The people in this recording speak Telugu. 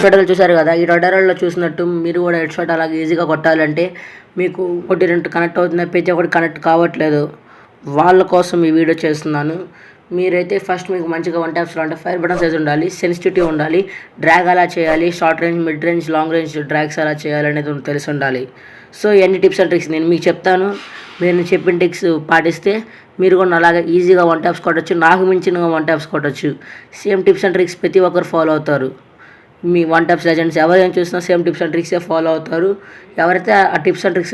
ట్యూటోరియల్ చూసారు కదా, ఈ ట్యూటోరియల్లో చూసినట్టు మీరు కూడా హెడ్ షాట్ అలాగే ఈజీగా కొట్టాలంటే మీకు ఒకటి రెండు కనెక్ట్ అవుతుంది, ప్రతి ఒక్కటి కనెక్ట్ కావట్లేదు, వాళ్ళ కోసం ఈ వీడియో చేస్తున్నాను. మీరైతే ఫస్ట్ మీకు మంచిగా 1 ట్యాప్స్లో అంటే ఫైర్ బటన్ సైజ్ ఉండాలి, సెన్సిటివిటీ ఉండాలి, డ్రాగ్ ఎలా చేయాలి, short range, mid range, long range drags ఎలా చేయాలి అనేది తెలిసి ఉండాలి. సో ఇవన్నీ టిప్స్ అండ్ ట్రిక్స్ నేను మీకు చెప్తాను. నేను చెప్పిన ట్రిక్స్ పాటిస్తే మీరు కూడా అలాగే ఈజీగా 1 ట్యాప్స్ కొట్టచ్చు, నాకు మించిన 1 ట్యాప్స్ కొట్టచ్చు. సేమ్ టిప్స్ అండ్ ట్రిక్స్ ప్రతి ఒక్కరు ఫాలో అవుతారు. మీ 1 ట్యాప్స్ లెజెండ్స్ ఎవరైనా చూసినా సేమ్ టిప్స్ అండ్ ట్రిక్సే ఫాలో అవుతారు. ఎవరైతే ఆ టిప్స్ అండ్ ట్రిక్స్